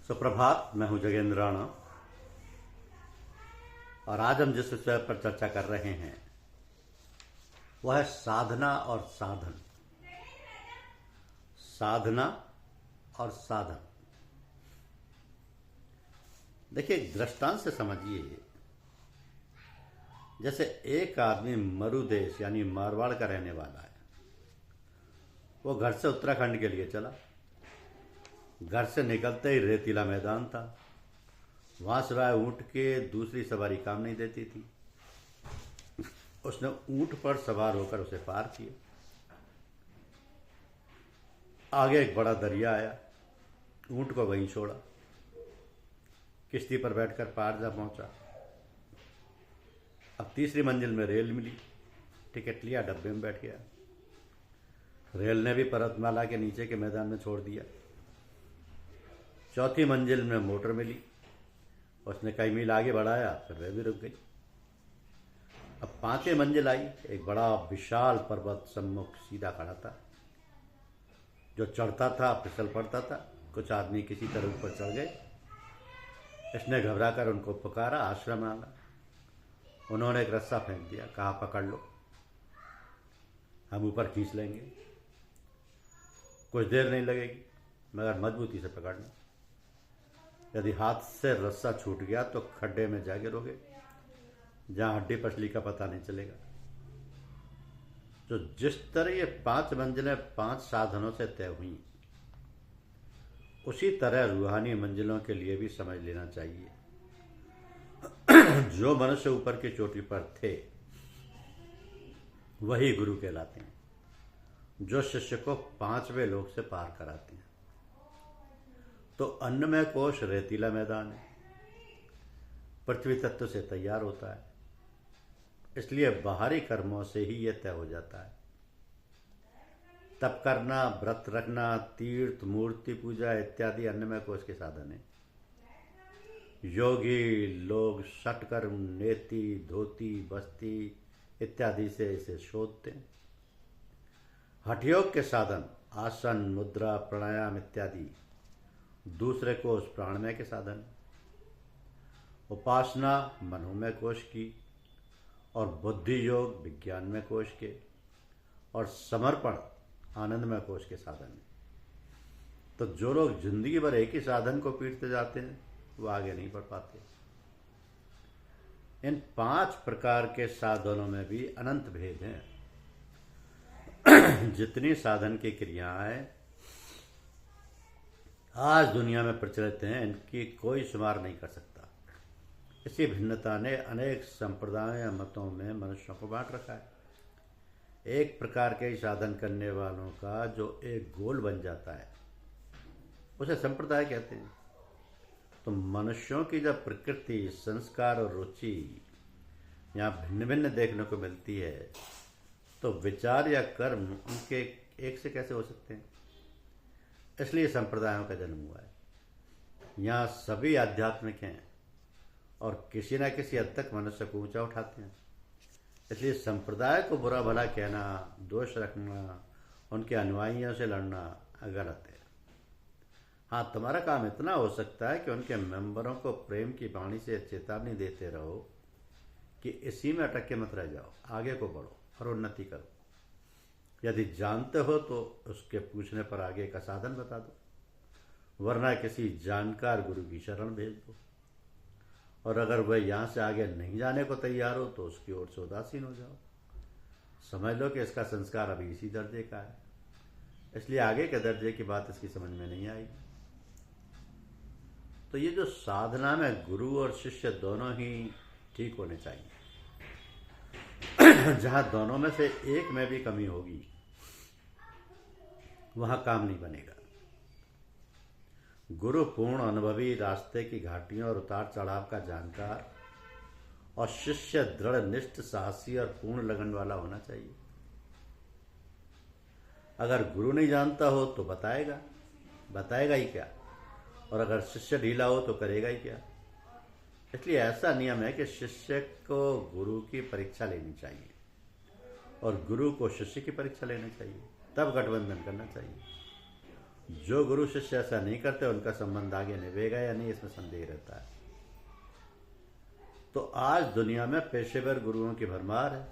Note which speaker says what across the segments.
Speaker 1: सुप्रभात। मैं हूं जगेंद्र राणा और आज हम जिस विषय पर चर्चा कर रहे हैं वह है साधना और साधन। साधना और साधन। देखिए, एक दृष्टांत से समझिए। जैसे एक आदमी मरुदेश यानी मारवाड़ का रहने वाला है। वो घर से उत्तराखंड के लिए चला। घर से निकलते ही रेतीला मैदान था। वहां सिवाय ऊंट के दूसरी सवारी काम नहीं देती थी। उसने ऊंट पर सवार होकर उसे पार किया। आगे एक बड़ा दरिया आया, ऊंट को वहीं छोड़ा। किश्ती पर बैठकर पार जा पहुंचा। अब तीसरी मंजिल में रेल मिली, टिकट लिया, डब्बे में बैठ गया। रेल ने भी पर्वतमाला के नीचे के मैदान में छोड़ दिया। चौथी मंजिल में मोटर मिली, उसने कई मील आगे बढ़ाया, फिर वह भी रुक गई। अब पांचवी मंजिल आई, एक बड़ा विशाल पर्वत सम्मुख सीधा खड़ा था। जो चढ़ता था फिसल पड़ता था। कुछ आदमी किसी तरह ऊपर चढ़ गए। इसने घबरा कर उनको पुकारा, आश्रय मांगा। उन्होंने एक रस्सा फेंक दिया, कहा पकड़ लो, हम ऊपर खींच लेंगे। कुछ देर नहीं लगेगी, मगर मजबूती से पकड़ना। यदि हाथ से रस्सा छूट गया तो खड्डे में जा गिरोगे, जहां हड्डी पसली का पता नहीं चलेगा। तो जिस तरह ये 5 मंजिलें 5 साधनों से तय हुई, उसी तरह रूहानी मंजिलों के लिए भी समझ लेना चाहिए। जो मनुष्य ऊपर की चोटी पर थे वही गुरु कहलाते हैं, जो शिष्य को 5वें लोक से पार कराते हैं। तो अन्नमय कोश रेतीला मैदान है, पृथ्वी तत्व से तैयार होता है, इसलिए बाहरी कर्मों से ही यह तय हो जाता है। तप करना, व्रत रखना, तीर्थ, मूर्ति पूजा इत्यादि अन्नमय कोश के साधन है। योगी लोग षटकर्म, नेति, धोती, बस्ती इत्यादि से इसे शोधते हैं। हठयोग के साधन आसन, मुद्रा, प्राणायाम इत्यादि दूसरे कोश प्राणमय के साधन। उपासना मनोमय कोश की, और बुद्धि योग विज्ञानमय कोश के, और समर्पण आनंदमय कोश के साधन है। तो जो लोग जिंदगी भर एक ही साधन को पीटते जाते हैं वो आगे नहीं बढ़ पाते। इन 5 प्रकार के साधनों में भी अनंत भेद हैं। जितनी साधन की क्रियाएं आज दुनिया में प्रचलित हैं, इनकी कोई शुमार नहीं कर सकता। इसी भिन्नता ने अनेक संप्रदायों या मतों में मनुष्यों को बांट रखा है। एक प्रकार के साधन करने वालों का जो एक गोल बन जाता है उसे संप्रदाय कहते हैं। तो मनुष्यों की जब प्रकृति, संस्कार और रुचि यहाँ भिन्न भिन्न देखने को मिलती है, तो विचार या कर्म उनके एक से कैसे हो सकते हैं? इसलिए संप्रदायों का जन्म हुआ है। यहाँ सभी आध्यात्मिक हैं और किसी न किसी हद तक मनुष्य को ऊंचा उठाते हैं। इसलिए संप्रदाय को बुरा भला कहना, दोष रखना, उनके अनुयायियों से लड़ना गलत है। हाँ, तुम्हारा काम इतना हो सकता है कि उनके मेंबरों को प्रेम की वाणी से चेतावनी देते रहो कि इसी में अटक के मत रह जाओ, आगे को बढ़ो और उन्नति करो। यदि जानते हो तो उसके पूछने पर आगे का साधन बता दो, वरना किसी जानकार गुरु की शरण भेज दो। और अगर वह यहाँ से आगे नहीं जाने को तैयार हो तो उसकी ओर से उदासीन हो जाओ। समझ लो कि इसका संस्कार अभी इसी दर्जे का है, इसलिए आगे के दर्जे की बात इसकी समझ में नहीं आई। तो ये जो साधना में गुरु और शिष्य दोनों ही ठीक होने चाहिए। जहां दोनों में से एक में भी कमी होगी वहां काम नहीं बनेगा। गुरु पूर्ण अनुभवी, रास्ते की घाटियों और उतार चढ़ाव का जानकार, और शिष्य दृढ़ निष्ठ, साहसी और पूर्ण लगन वाला होना चाहिए। अगर गुरु नहीं जानता हो तो बताएगा ही क्या, और अगर शिष्य ढीला हो तो करेगा ही क्या। इसलिए ऐसा नियम है कि शिष्य को गुरु की परीक्षा लेनी चाहिए और गुरु को शिष्य की परीक्षा लेनी चाहिए, तब गठबंधन करना चाहिए। जो गुरु शिष्य ऐसा नहीं करते उनका संबंध आगे निभेगा या नहीं, इसमें संदेह रहता है। तो आज दुनिया में पेशेवर गुरुओं की भरमार है।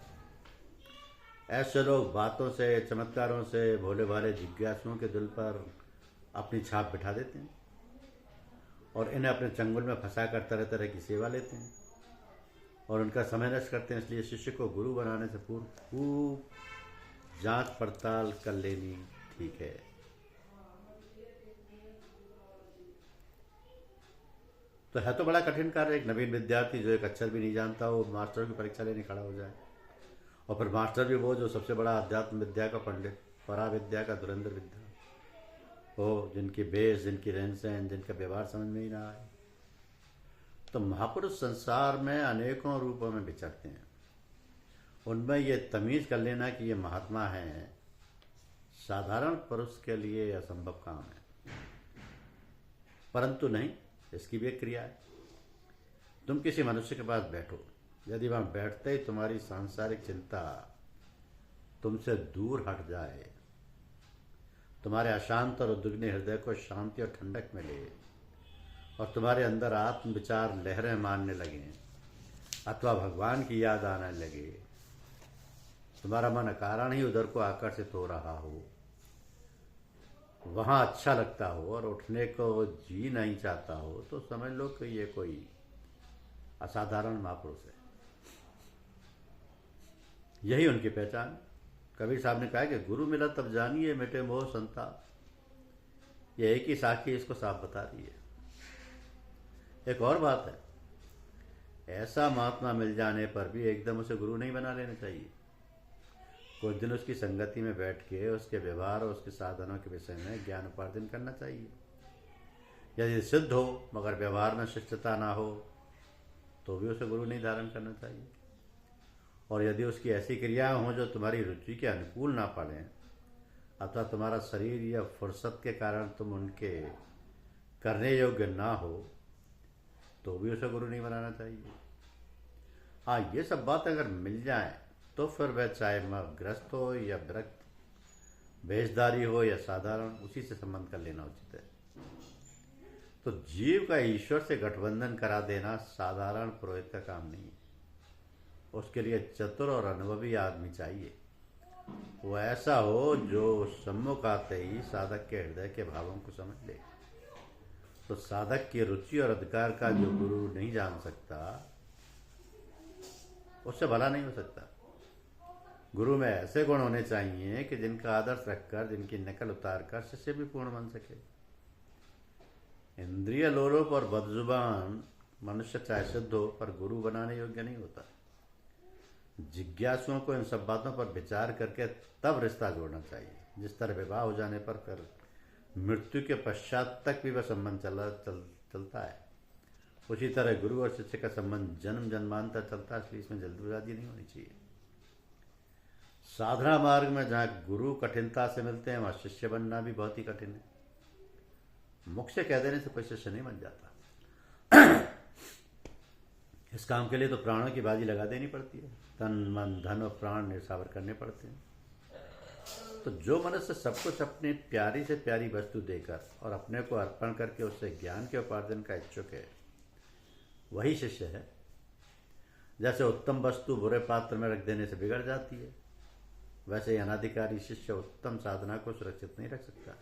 Speaker 1: ऐसे लोग बातों से, चमत्कारों से भोले भाले जिज्ञासुओं के दिल पर अपनी छाप बिठा देते हैं और इन्हें अपने चंगुल में फंसाकर तरह तरह की सेवा लेते हैं और उनका समय नष्ट करते हैं। इसलिए शिष्य को गुरु बनाने से पूर्व खूब जांच पड़ताल कर लेनी ठीक है। तो है तो बड़ा कठिन कार्य, एक नवीन विद्यार्थी जो एक अक्षर भी नहीं जानता वो मास्टर की परीक्षा लेने खड़ा हो जाए, और फिर मास्टर भी वो जो सबसे बड़ा अध्यात्म विद्या का पंडित, परा विद्या का धुरंधर विद्या हो, जिनकी बेस, जिनकी रहन सहन, जिनका व्यवहार समझ में ही ना आए। तो महापुरुष संसार में अनेकों रूपों में विचरते हैं। उनमें ये तमीज कर लेना कि ये महात्मा हैं, साधारण पुरुष के लिए असंभव काम है। परंतु नहीं, इसकी भी एक क्रिया है। तुम किसी मनुष्य के पास बैठो, यदि वहां बैठते ही तुम्हारी सांसारिक चिंता तुमसे दूर हट जाए, तुम्हारे अशांत और उद्विग्न हृदय को शांति और ठंडक मिले और तुम्हारे अंदर आत्म विचार लहरें मारने लगे अथवा भगवान की याद आने लगे, तुम्हारा मन अकारण ही उधर को आकर्षित हो रहा हो, वहां अच्छा लगता हो और उठने को जी नहीं चाहता हो, तो समझ लो कि ये कोई असाधारण महापुरुष है। यही उनकी पहचान। कबीर साहब ने कहा कि गुरु मिला तब जानिए मिटे मोह संताप। ये एक ही साखी इसको साफ बता रही है। एक और बात है, ऐसा महात्मा मिल जाने पर भी एकदम उसे गुरु नहीं बना लेना चाहिए। कुछ दिन उसकी संगति में बैठ के उसके व्यवहार और उसके साधनों के विषय में ज्ञान उपार्जन करना चाहिए। यदि सिद्ध हो मगर व्यवहार में शिष्टता ना हो तो भी उसे गुरु नहीं धारण करना चाहिए। और यदि उसकी ऐसी क्रियाएं हों जो तुम्हारी रुचि के अनुकूल ना पड़े अथवा तुम्हारा शरीर या फुर्सत के कारण तुम उनके करने योग्य ना हो तो भी उसे गुरु नहीं बनाना चाहिए। हाँ, ये सब बात अगर मिल जाए तो फिर वह चाहे ग्रस्त हो या विरक्त, भेषधारी हो या साधारण, उसी से संबंध कर लेना उचित है। तो जीव का ईश्वर से गठबंधन करा देना साधारण पुरोहित का काम नहीं है। उसके लिए चतुर और अनुभवी आदमी चाहिए। वो ऐसा हो जो सम्मुख आते ही साधक के हृदय के भावों को समझ ले। तो साधक की रुचि और अधिकार का जो गुरु नहीं जान सकता उससे भला नहीं हो सकता। गुरु में ऐसे गुण होने चाहिए कि जिनका आदर्श रखकर, जिनकी नकल उतार कर शिष्य भी पूर्ण बन सके। इंद्रिय लोलुप और बदजुबान मनुष्य चाहे सिद्ध हो पर गुरु बनाने योग्य नहीं होता। जिज्ञासुओं को इन सब बातों पर विचार करके तब रिश्ता जोड़ना चाहिए। जिस तरह विवाह हो जाने पर फिर मृत्यु के पश्चात तक भी वह संबंध चलता है, उसी तरह गुरु और शिष्य का संबंध जन्म जन्मांतर चलता है। इसलिए इसमें जल्दबाजी नहीं होनी चाहिए। साधना मार्ग में जहाँ गुरु कठिनता से मिलते हैं वहाँ शिष्य बनना भी बहुत ही कठिन है। मुख से कह देने से कोई शिष्य नहीं बन जाता। इस काम के लिए तो प्राणों की बाजी लगा देनी पड़ती है, तन मन धन और प्राण निछावर करने पड़ते हैं। तो जो मनुष्य सब कुछ अपनी प्यारी से प्यारी वस्तु देकर और अपने को अर्पण करके उससे ज्ञान के उपार्जन का इच्छुक है वही शिष्य है। जैसे उत्तम वस्तु बुरे पात्र में रख देने से बिगड़ जाती है, वैसे ही अनाधिकारी शिष्य उत्तम साधना को सुरक्षित नहीं रख सकता,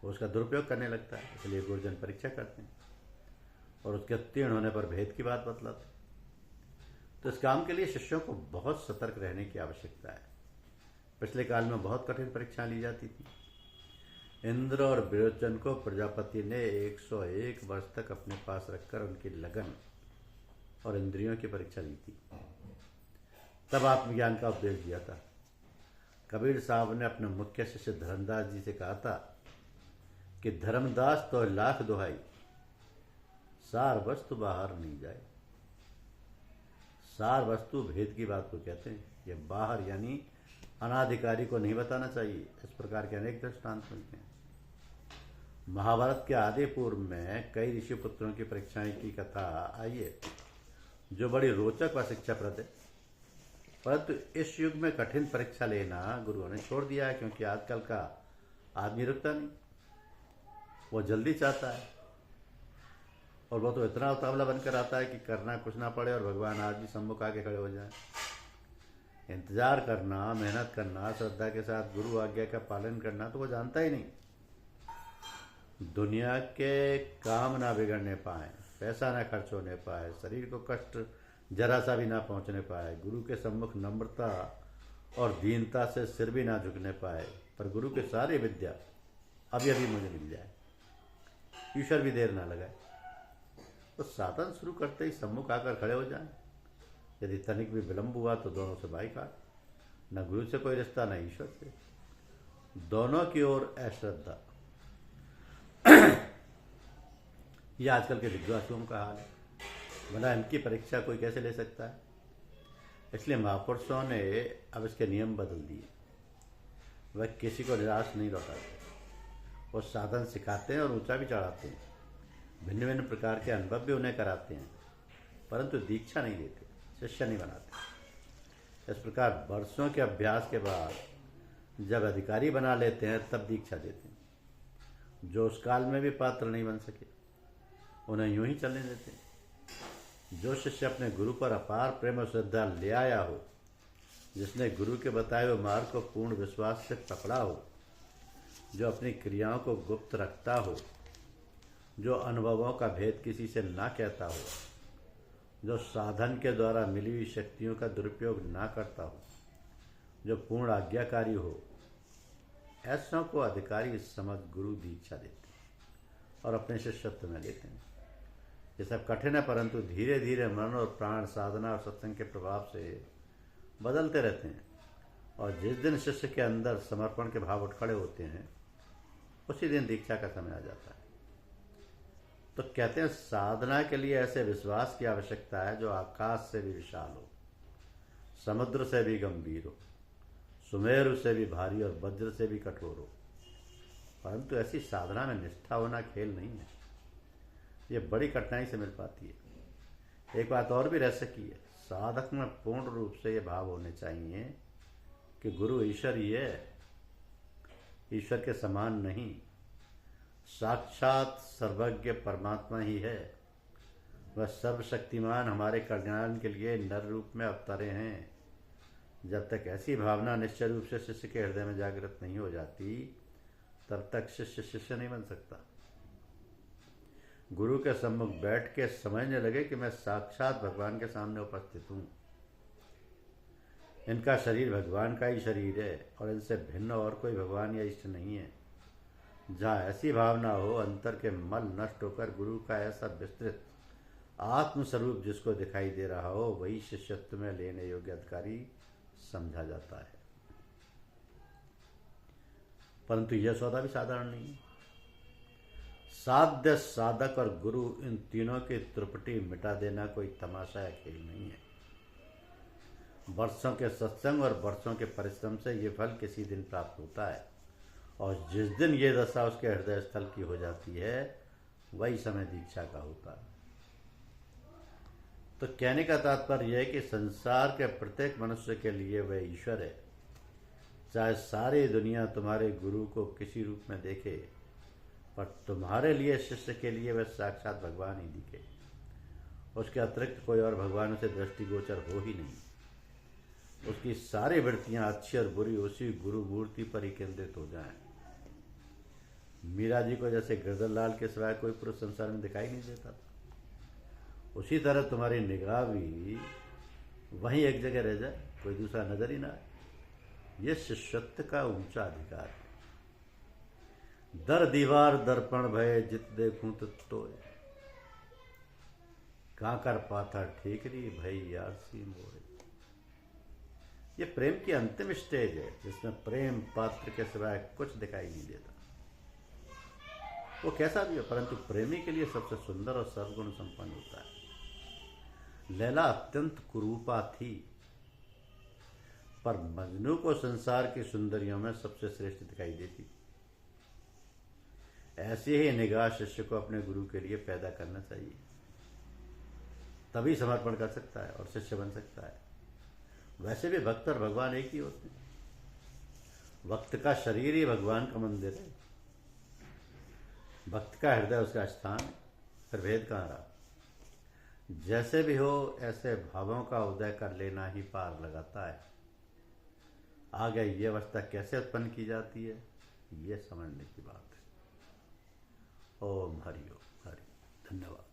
Speaker 1: वो उसका दुरुपयोग करने लगता है। इसलिए गुरुजन परीक्षा करते हैं और उसके उत्तीर्ण होने पर भेद की बात बतलाते हैं। तो इस काम के लिए शिष्यों को बहुत सतर्क रहने की आवश्यकता है। पिछले काल में बहुत कठिन परीक्षाएं ली जाती थी। इंद्र और विरोचन को प्रजापति ने 101 वर्ष तक अपने पास रखकर उनकी लगन और इंद्रियों की परीक्षा ली थी, तब आत्मज्ञान का उपदेश दिया था। कबीर साहब ने अपने मुख्य शिष्य धर्मदास जी से कहा था कि धर्मदास तो लाख दुहाई, सार वस्तु बाहर नहीं जाए। सार वस्तु भेद की बात को कहते हैं। ये बाहर यानी अनाधिकारी को नहीं बताना चाहिए। इस प्रकार के अनेक दृष्टांत मिलते हैं। महाभारत के आदि पूर्व में कई ऋषि पुत्रों की परीक्षाएं की कथा आई है जो बड़ी रोचक व शिक्षाप्रद है। परंतु इस युग में कठिन परीक्षा लेना गुरुओं ने छोड़ दिया है, क्योंकि आजकल का आदमी रुकता नहीं। वो जल्दी चाहता है, और वो तो इतना उतावला बनकर आता है कि करना कुछ ना पड़े और भगवान आज भी सम्मुख आके खड़े हो जाए। इंतजार करना, मेहनत करना, श्रद्धा के साथ गुरु आज्ञा का पालन करना तो वो जानता ही नहीं। दुनिया के काम ना बिगड़ने पाए, पैसा ना खर्च होने पाए, शरीर को कष्ट जरा सा भी ना पहुंचने पाए, गुरु के सम्मुख नम्रता और दीनता से सिर भी ना झुकने पाए, पर गुरु के सारी विद्या अभी अभी मुझे मिल जाए, ईश्वर भी देर ना लगाए, तो साधन शुरू करते ही सम्मुख आकर खड़े हो जाए। यदि तनिक भी विलंब हुआ तो दोनों से बाईकाट, न गुरु से कोई रिश्ता न ईश्वर से, दोनों की ओर अश्रद्धा। ये आजकल के विद्वासों का हाल है। भला इनकी परीक्षा कोई कैसे ले सकता है? इसलिए महापुरुषों ने अब इसके नियम बदल दिए। वह किसी को निराश नहीं लौटाते, वो साधन सिखाते हैं और ऊंचा भी चढ़ाते हैं, भिन्न भिन्न प्रकार के अनुभव भी उन्हें कराते हैं, परंतु दीक्षा नहीं देते, शिष्य नहीं बनाते। इस प्रकार वर्षों के अभ्यास के बाद जब अधिकारी बना लेते हैं तब दीक्षा देते हैं। जो उस काल में भी पात्र नहीं बन सके उन्हें यूं ही चलने देते हैं। जो शिष्य अपने गुरु पर अपार प्रेम और श्रद्धा ले आया हो, जिसने गुरु के बताए हुए मार्ग को पूर्ण विश्वास से पकड़ा हो, जो अपनी क्रियाओं को गुप्त रखता हो, जो अनुभवों का भेद किसी से ना कहता हो, जो साधन के द्वारा मिली हुई शक्तियों का दुरुपयोग ना करता हो, जो पूर्ण आज्ञाकारी हो, ऐसों को अधिकारी समझ गुरु दीक्षा देते हैं और अपने शिष्यत्व में लेते हैं। ये सब कठिन है, परंतु धीरे धीरे मन और प्राण साधना और सत्संग के प्रभाव से बदलते रहते हैं, और जिस दिन शिष्य के अंदर समर्पण के भाव उठ खड़े होते हैं उसी दिन दीक्षा का समय आ जाता है। तो कहते हैं साधना के लिए ऐसे विश्वास की आवश्यकता है जो आकाश से भी विशाल हो, समुद्र से भी गंभीर हो, सुमेरु से भी भारी और वज्र से भी कठोर हो। परंतु ऐसी साधना में निष्ठा होना खेल नहीं है, ये बड़ी कठिनाई से मिल पाती है। एक बात और भी रह सकी है, साधक में पूर्ण रूप से ये भाव होने चाहिए कि गुरु ईश्वर ही है, ईश्वर के समान नहीं, साक्षात सर्वज्ञ परमात्मा ही है। वह सर्वशक्तिमान हमारे कल्याण के लिए नर रूप में अवतरे हैं। जब तक ऐसी भावना निश्चय रूप से शिष्य के हृदय में जागृत नहीं हो जाती, तब तक शिष्य शिष्य नहीं बन सकता। गुरु के सम्मुख बैठ के समझने लगे कि मैं साक्षात भगवान के सामने उपस्थित हूँ। इनका शरीर भगवान का ही शरीर है और इनसे भिन्न और कोई भगवान या इष्ट नहीं है। जहाँ ऐसी भावना हो, अंतर के मल नष्ट होकर गुरु का ऐसा विस्तृत आत्मस्वरूप जिसको दिखाई दे रहा हो, वही शिष्यत्व में लेने योग्य अधिकारी समझा जाता है। परंतु यह सौदा भी साधारण नहीं है। साध्य, साधक और गुरु, इन तीनों की त्रिपुटी मिटा देना कोई तमाशा या खेल नहीं है। वर्षों के सत्संग और वर्षों के परिश्रम से ये फल किसी दिन प्राप्त होता है, और जिस दिन ये दशा उसके हृदय स्थल की हो जाती है वही समय दीक्षा का होता है। तो कहने का तात्पर्य यह है कि संसार के प्रत्येक मनुष्य के लिए वह ईश्वर है। चाहे सारी दुनिया तुम्हारे गुरु को किसी रूप में देखे, पर तुम्हारे लिए, शिष्य के लिए वह साक्षात भगवान ही दिखे। उसके अतिरिक्त कोई और भगवान से दृष्टिगोचर हो ही नहीं। उसकी सारी वृत्तियां अच्छी और बुरी उसी गुरु मूर्ति पर ही केंद्रित हो जाएं। मीरा जी को जैसे गिरधरलाल के सिवाय कोई पुरुष संसार में दिखाई नहीं देता था, उसी तरह तुम्हारी निगाह भी वहीं एक जगह रह जाए, कोई दूसरा नजर ही ना आए। ये शिष्यत्व का ऊंचा अधिकार है। दर दीवार दर्पण भय जित देखूं तोय, काकर पाथा ठेकरी भई यार सी मोरे। ये प्रेम की अंतिम स्टेज है, जिसमें प्रेम पात्र के सिवाय कुछ दिखाई नहीं देता। वो कैसा भी हो, परंतु प्रेमी के लिए सबसे सुंदर और सर्वगुण संपन्न होता है। लैला अत्यंत कुरूपा थी, पर मजनू को संसार की सुंदरियों में सबसे श्रेष्ठ दिखाई देती। ऐसी ही निगाह शिष्य को अपने गुरु के लिए पैदा करना चाहिए, तभी समर्पण कर सकता है और शिष्य बन सकता है। वैसे भी भक्त और भगवान एक ही होते हैं। भक्त का शरीर ही भगवान का मंदिर है। भक्त का हृदय उसका स्थान, फिर भेद कहाँ रहा। जैसे भी हो ऐसे भावों का उदय कर लेना ही पार लगाता है। आगे ये अवस्था कैसे उत्पन्न की जाती है, ये समझने की बात है। ओम हरि ओम हरि। धन्यवाद।